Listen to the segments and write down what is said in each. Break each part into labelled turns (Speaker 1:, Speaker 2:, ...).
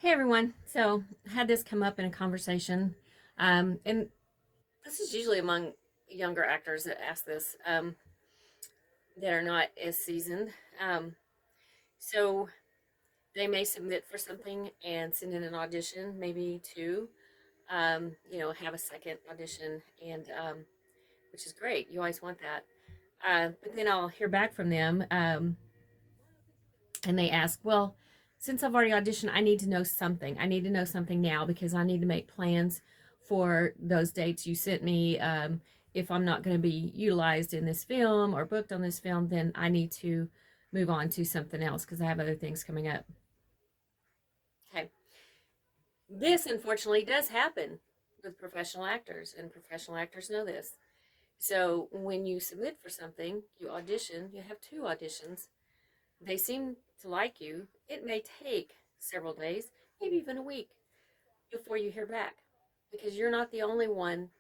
Speaker 1: Hey everyone. So I had this come up in a conversation, and this is usually among younger actors that ask this, that are not as seasoned. Um, so they may submit for something and send in an audition, maybe two. Have a second audition, and which is great. You always want that. But then I'll hear back from them, and they ask, well, since I've already auditioned, I need to know something. I need to know something now because I need to make plans for those dates you sent me. If I'm not going to be utilized in this film or booked on this film, then I need to move on to something else because I have other things coming up. Okay. This, unfortunately, does happen with professional actors, and professional actors know this. So when you submit for something, you audition, you have two auditions, they seem to like you. It may take several days, maybe even a week, before you hear back because you're not the only one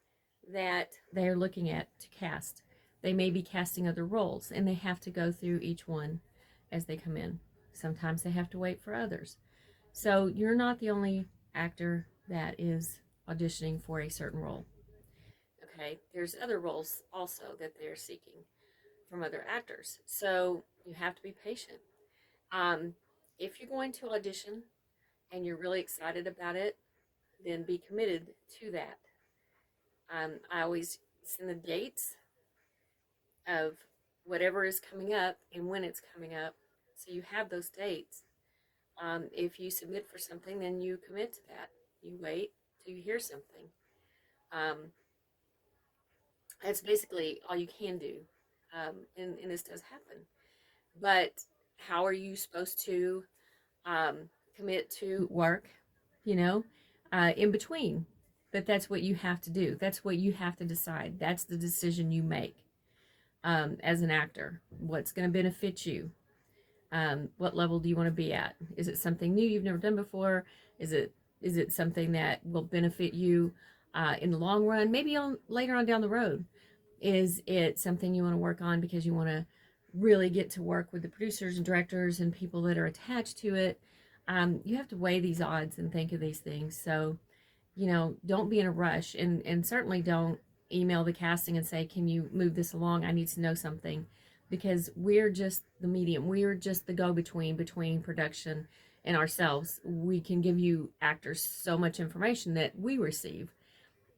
Speaker 1: that they're looking at to cast. They may be casting other roles and they have to go through each one as they come in. Sometimes they have to wait for others. So you're not the only actor that is auditioning for a certain role. Okay, there's other roles also that they're seeking from other actors. So you have to be patient. Um, if you're going to audition and you're really excited about it, then be committed to that. I always send the dates of whatever is coming up and when it's coming up, so you have those dates. If you submit for something, then you commit to that. You wait till you hear something. Um, that's basically all you can do, and this does happen. But how are you supposed to commit to work, you know, in between? But that's what you have to do. That's what you have to decide. That's the decision you make as an actor. What's going to benefit you? What level do you want to be at? Is it something new you've never done before? Is it something that will benefit you in the long run? Maybe on later on down the road. Is it something you want to work on because you want to really get to work with the producers and directors and people that are attached to it? You have to weigh these odds and think of these things. So, don't be in a rush, and certainly don't email the casting and say, can you move this along? I need to know something, because we're just the medium. We're just the go-between between production and ourselves. We can give you actors so much information that we receive,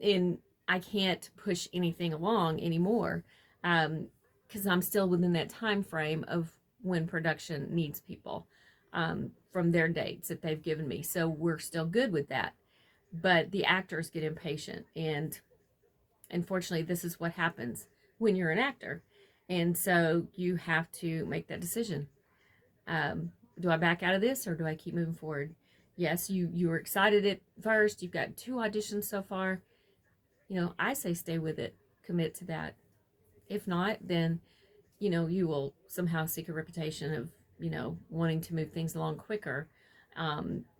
Speaker 1: and I can't push anything along anymore, because I'm still within that time frame of when production needs people, from their dates that they've given me. So we're still good with that. But the actors get impatient, and unfortunately, this is what happens when you're an actor. And so you have to make that decision. Do I back out of this or do I keep moving forward? Yes, you were excited at first. You've got two auditions so far. I say stay with it, commit to that. If not, then you will somehow seek a reputation of wanting to move things along quicker,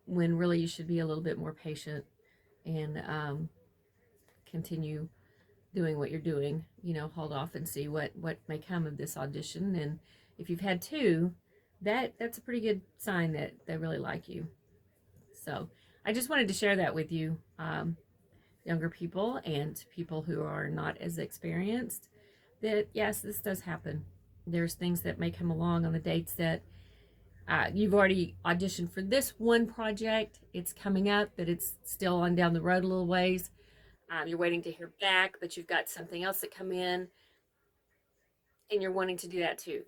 Speaker 1: when really you should be a little bit more patient and continue doing what you're doing. Hold off and see what may come of this audition. And if you've had two, that's a pretty good sign that they really like you. So I just wanted to share that with you, younger people and people who are not as experienced, that yes, this does happen. There's things that may come along on the dates that you've already auditioned for this one project. It's coming up, but it's still on down the road a little ways. You're waiting to hear back, but you've got something else that come in, and you're wanting to do that too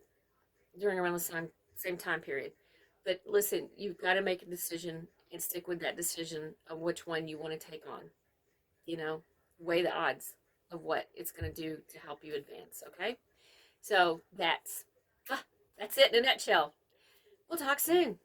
Speaker 1: during around the same time period. But listen, you've got to make a decision and stick with that decision of which one you want to take on. You know, weigh the odds of what it's going to do to help you advance. Okay, so that's it in a nutshell. We'll talk soon.